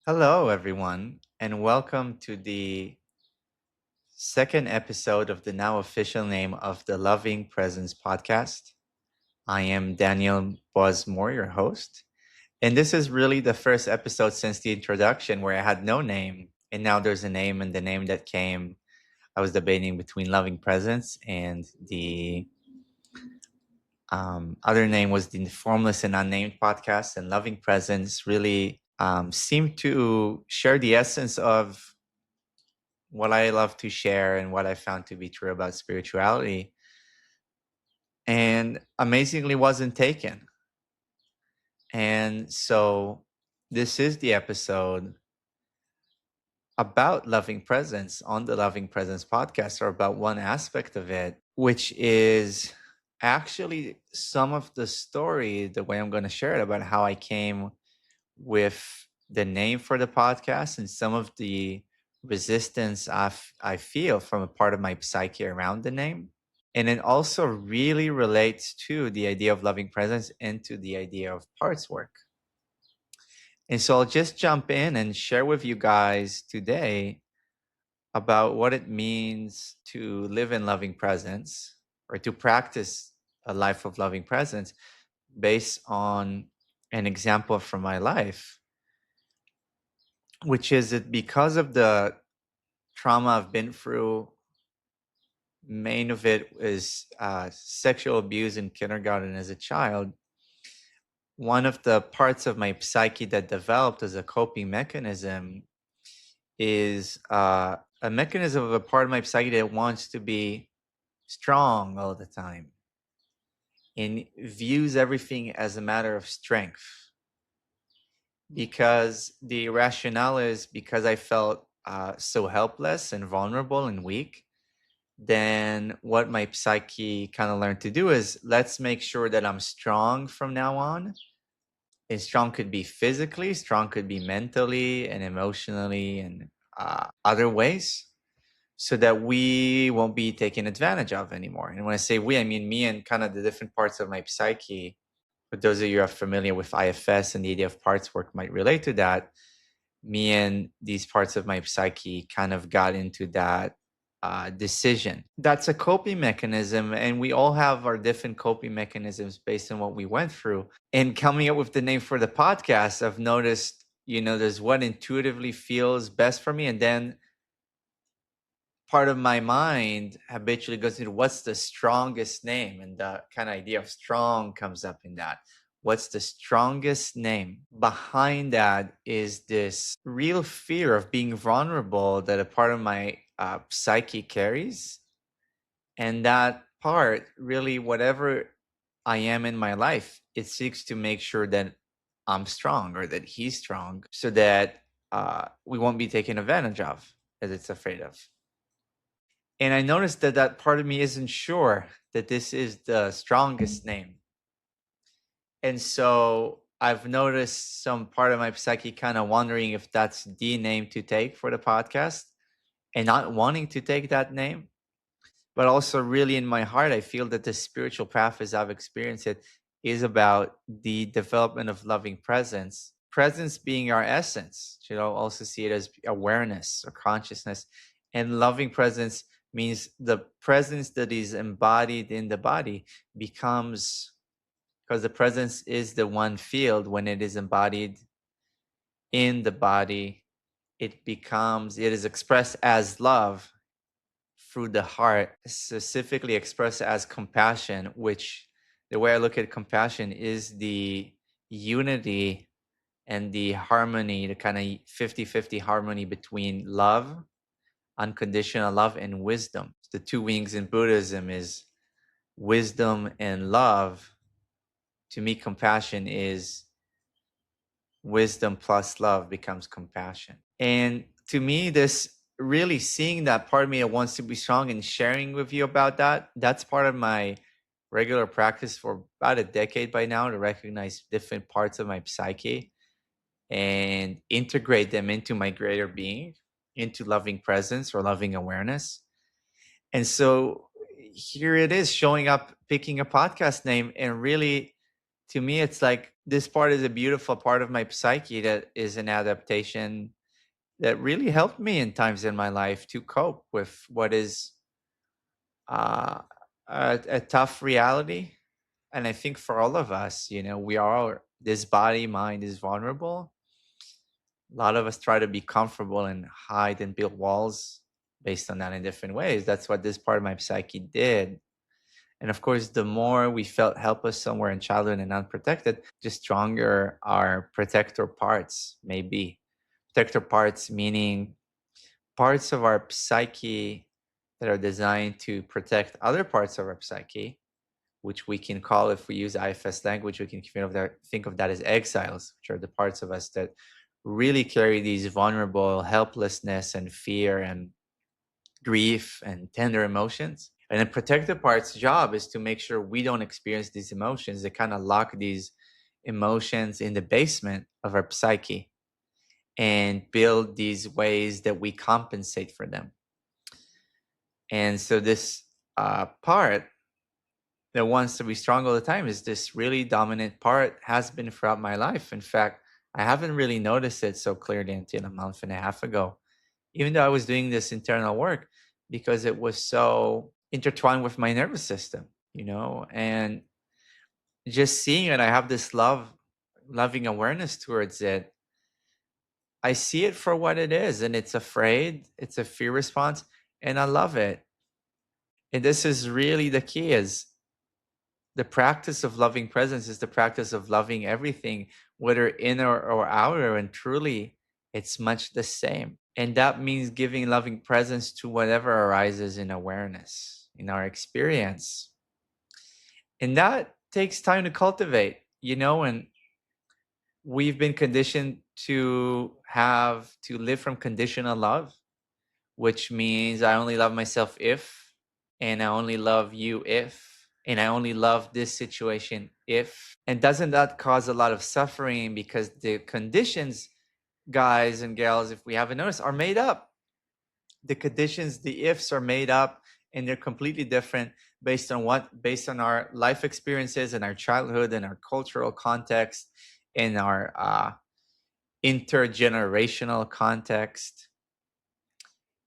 Hello, everyone, and welcome to the second episode of the now official name of the Loving Presence podcast. I am Daniel Bosmore, your host, and this is really the first episode since the introduction where I had no name, and now there's a name, and the name that came, I was debating between Loving Presence and the other name was the Formless and Unnamed podcast, and Loving Presence really seemed to share the essence of what I love to share and what I found to be true about spirituality, and amazingly wasn't taken. And so this is the episode about loving presence on the Loving Presence podcast, or about one aspect of it, which is actually some of the story, the way I'm going to share it, about how I came with the name for the podcast and some of the resistance I feel from a part of my psyche around the name. And it also really relates to the idea of loving presence and to the idea of parts work. And so I'll just jump in and share with you guys today about what it means to live in loving presence, or to practice a life of loving presence, based on an example from my life, which is that because of the trauma I've been through, main of it is sexual abuse in kindergarten as a child. One of the parts of my psyche that developed as a coping mechanism is a mechanism of a part of my psyche that wants to be strong all the time and views everything as a matter of strength. Because the rationale is, because I felt so helpless and vulnerable and weak, then what my psyche kind of learned to do is, let's make sure that I'm strong from now on. And strong could be physically, strong could be mentally and emotionally and other ways, so that we won't be taken advantage of anymore. And when I say we, I mean me and kind of the different parts of my psyche. For those of you who are familiar with IFS and the idea of parts work might relate to that, me and these parts of my psyche kind of got into that decision. That's a coping mechanism, and we all have our different coping mechanisms based on what we went through. And coming up with the name for the podcast, I've noticed, there's what intuitively feels best for me, and then part of my mind habitually goes into what's the strongest name, and the kind of idea of strong comes up in that. What's the strongest name? Behind that is this real fear of being vulnerable that a part of my psyche carries. And that part, really, whatever I am in my life, it seeks to make sure that I'm strong, or that he's strong, so that we won't be taken advantage of, as it's afraid of. And I noticed that that part of me isn't sure that this is the strongest name. And so I've noticed some part of my psyche kind of wondering if that's the name to take for the podcast, and not wanting to take that name. But also, really, in my heart, I feel that the spiritual path, as I've experienced it, is about the development of loving presence. Presence being our essence. Also see it as awareness or consciousness. And loving presence means the presence that is embodied in the body becomes, because the presence is the one field, when it is embodied in the body, it is expressed as love through the heart, specifically expressed as compassion, which, the way I look at compassion, is the unity and the harmony, the kind of 50-50 harmony between love, unconditional love, and wisdom. The two wings in Buddhism is wisdom and love. To me, compassion is wisdom plus love becomes compassion. And to me, this really seeing that part of me that wants to be strong and sharing with you about that, that's part of my regular practice for about a decade by now, to recognize different parts of my psyche and integrate them into my greater being, into loving presence or loving awareness. And so here it is, showing up, picking a podcast name, and really, to me, it's like this part is a beautiful part of my psyche that is an adaptation that really helped me in times in my life to cope with what is uh, a tough reality. And I think for all of us, we are, this body, mind is vulnerable. A lot of us try to be comfortable and hide and build walls based on that in different ways. That's what this part of my psyche did. And of course, the more we felt helpless somewhere in childhood and unprotected, the stronger our protector parts may be. Protector parts meaning parts of our psyche that are designed to protect other parts of our psyche, which we can call, if we use IFS language, we can think of that as exiles, which are the parts of us that really carry these vulnerable helplessness and fear and grief and tender emotions. And the protective part's job is to make sure we don't experience these emotions. They kind of lock these emotions in the basement of our psyche and build these ways that we compensate for them. And so this part that wants to be strong all the time is this really dominant part, has been throughout my life. In fact, I haven't really noticed it so clearly until a month and a half ago, even though I was doing this internal work, because it was so intertwined with my nervous system, and just seeing it, I have this loving awareness towards it. I see it for what it is, and it's afraid, it's a fear response, and I love it. And this is really the key, is the practice of loving presence is the practice of loving everything, whether inner or outer, and truly it's much the same. And that means giving loving presence to whatever arises in awareness, in our experience. And that takes time to cultivate, and we've been conditioned to live from conditional love, which means I only love myself if, and I only love you if, and I only love this situation if. And doesn't that cause a lot of suffering? Because the conditions, guys and gals, if we haven't noticed, are made up. The conditions, the ifs are made up, and they're completely different based on our life experiences and our childhood and our cultural context and our intergenerational context.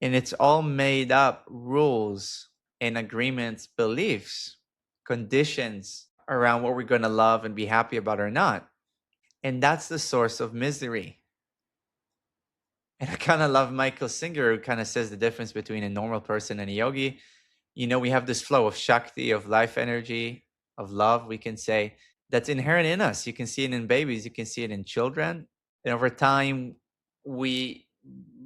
And it's all made up rules and agreements, beliefs, conditions around what we're going to love and be happy about or not. And that's the source of misery. And I kind of love Michael Singer, who kind of says the difference between a normal person and a yogi. We have this flow of Shakti, of life energy, of love, we can say, that's inherent in us. You can see it in babies, you can see it in children. And over time, we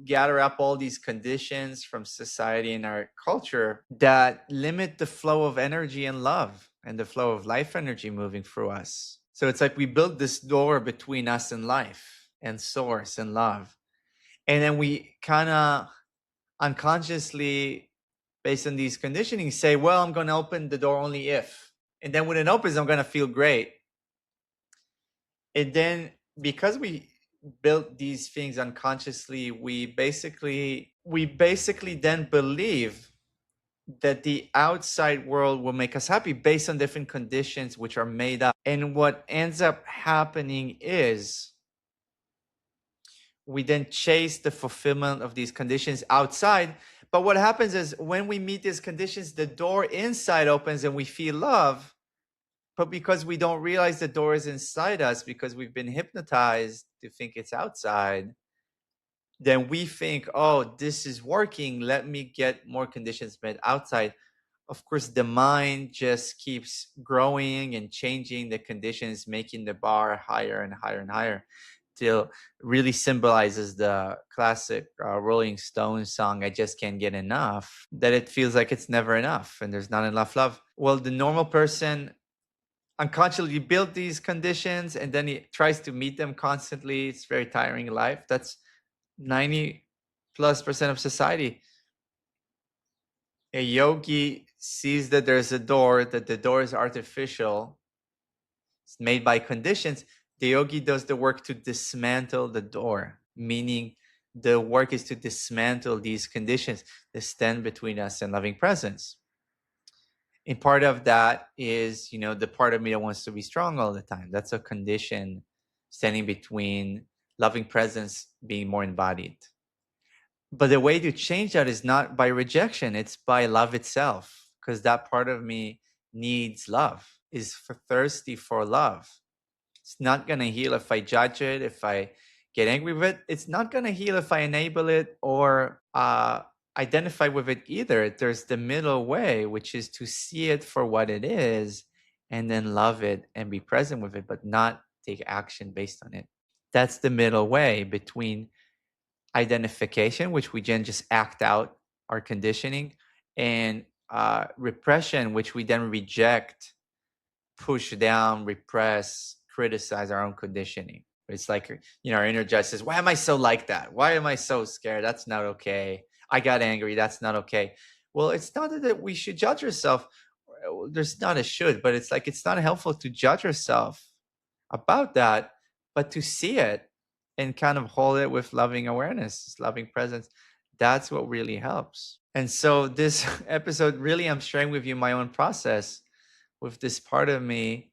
gather up all these conditions from society and our culture that limit the flow of energy and love and the flow of life energy moving through us. So it's like we build this door between us and life and source and love. And then we kind of unconsciously, based on these conditioning, say, well, I'm going to open the door only if. And then when it opens, I'm going to feel great. And then because we built these things unconsciously, we basically then believe that the outside world will make us happy based on different conditions which are made up. And what ends up happening is we then chase the fulfillment of these conditions outside. But what happens is when we meet these conditions, the door inside opens and we feel love. But because we don't realize the door is inside us, because we've been hypnotized to think it's outside, then we think, oh, this is working. Let me get more conditions met outside. Of course, the mind just keeps growing and changing the conditions, making the bar higher and higher and higher, till really symbolizes the classic Rolling Stones song, I Just Can't Get Enough, that it feels like it's never enough and there's not enough love. Well, the normal person unconsciously built these conditions and then he tries to meet them constantly. It's very tiring life. That's 90+% of society. A yogi sees that there's a door, that the door is artificial, it's made by conditions. The yogi does the work to dismantle the door, meaning the work is to dismantle these conditions that stand between us and loving presence. And part of that is, the part of me that wants to be strong all the time. That's a condition standing between loving presence being more embodied. But the way to change that is not by rejection, it's by love itself, because that part of me needs love, is thirsty for love. It's not going to heal if I judge it, if I get angry with it. It's not going to heal if I enable it or identify with it either. There's the middle way, which is to see it for what it is and then love it and be present with it, but not take action based on it. That's the middle way between identification, which we then just act out our conditioning, and repression, which we then reject, push down, repress, criticize our own conditioning. It's like, our inner judge says, why am I so like that? Why am I so scared? That's not okay. I got angry. That's not okay. Well, it's not that we should judge ourselves. There's not a should, but it's like, it's not helpful to judge yourself about that, but to see it and kind of hold it with loving awareness, loving presence. That's what really helps. And so this episode, really, I'm sharing with you my own process with this part of me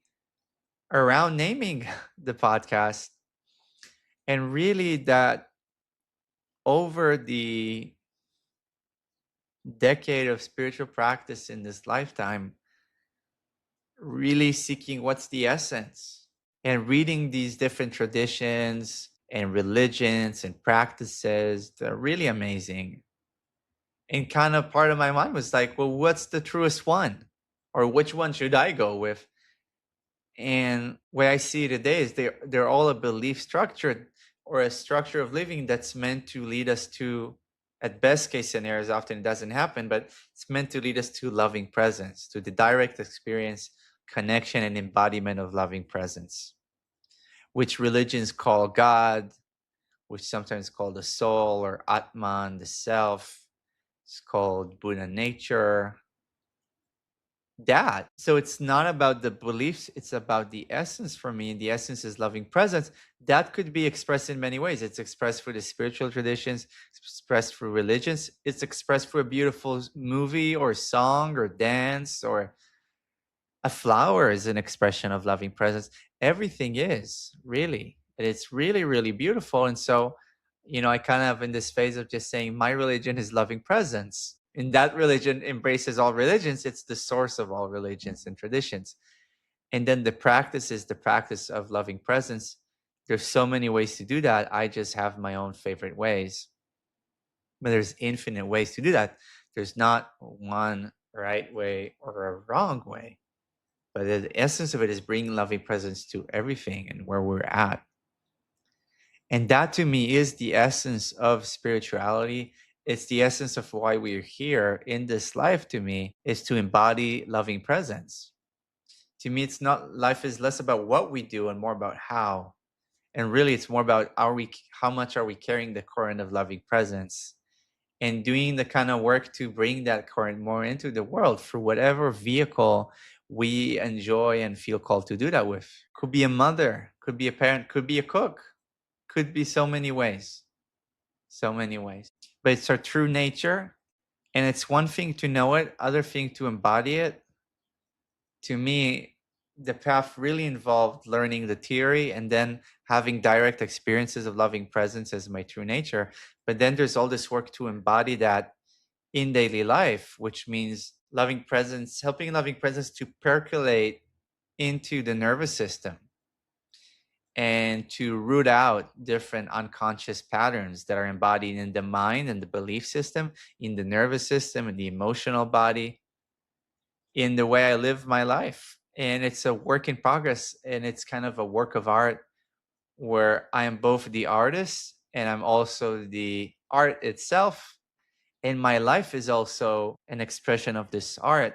around naming the podcast. And really that over the decade of spiritual practice in this lifetime, really seeking what's the essence, and reading these different traditions and religions and practices that are really amazing. And kind of part of my mind was like, well, what's the truest one? Or which one should I go with? And what I see today is they're all a belief structure or a structure of living that's meant to lead us to, at best case scenarios, often it doesn't happen, but it's meant to lead us to loving presence, to the direct experience, connection, and embodiment of loving presence, which religions call God, which sometimes called the soul or Atman, the self. It's called Buddha nature. That. So it's not about the beliefs, it's about the essence for me. And the essence is loving presence. That could be expressed in many ways. It's expressed through the spiritual traditions, it's expressed through religions, it's expressed through a beautiful movie or song or dance, or a flower is an expression of loving presence. Everything is really, and it's really, really beautiful. And so, I kind of in this phase of just saying my religion is loving presence. And that religion embraces all religions. It's the source of all religions and traditions. And then the practice is the practice of loving presence. There's so many ways to do that. I just have my own favorite ways. But there's infinite ways to do that. There's not one right way or a wrong way. But the essence of it is bringing loving presence to everything and where we're at. And that to me is the essence of spirituality. It's the essence of why we're here in this life, to me, is to embody loving presence. To me, it's not, life is less about what we do and more about how. And really, it's more about how much are we carrying the current of loving presence, and doing the kind of work to bring that current more into the world through whatever vehicle we enjoy and feel called to do that with. Could be a mother, could be a parent, could be a cook, could be so many ways. So many ways. But it's our true nature. And it's one thing to know it, other thing to embody it. To me, the path really involved learning the theory and then having direct experiences of loving presence as my true nature. But then there's all this work to embody that in daily life, which means loving presence, helping loving presence to percolate into the nervous system and to root out different unconscious patterns that are embodied in the mind and the belief system, in the nervous system, in the emotional body, in the way I live my life. And it's a work in progress, and it's kind of a work of art where I am both the artist and I'm also the art itself. And my life is also an expression of this art,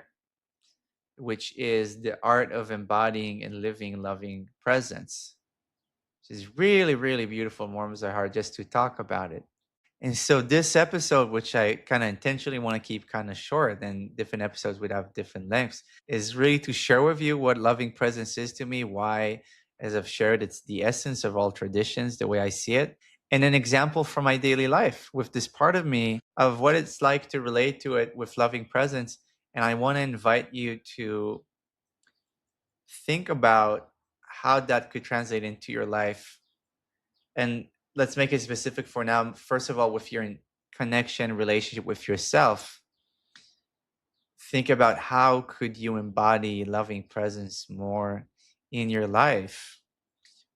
which is the art of embodying and living loving presence, which is really, really beautiful, warms our heart just to talk about it. And so this episode, which I kind of intentionally want to keep kind of short, and different episodes would have different lengths, is really to share with you what loving presence is to me, why, as I've shared, it's the essence of all traditions, the way I see it, and an example from my daily life with this part of me of what it's like to relate to it with loving presence And I want to invite you to think about how that could translate into your life. And let's make it specific for now. First of all, with your connection, relationship with yourself, think about how could you embody loving presence more in your life.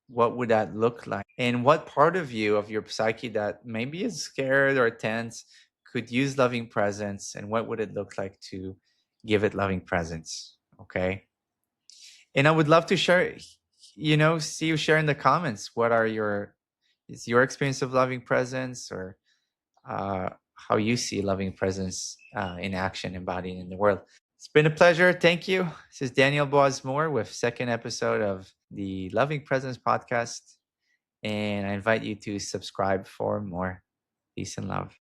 What would that look like? And what part of you, of your psyche, that maybe is scared or tense could use loving presence? And what would it look like to give it loving presence? Okay. And I would love to share, see you share in the comments. Is your experience of loving presence, or how you see loving presence in action, embodied in the world? It's been a pleasure. Thank you. This is Daniel Boismore with second episode of the Loving Presence podcast. And I invite you to subscribe for more. Peace and love.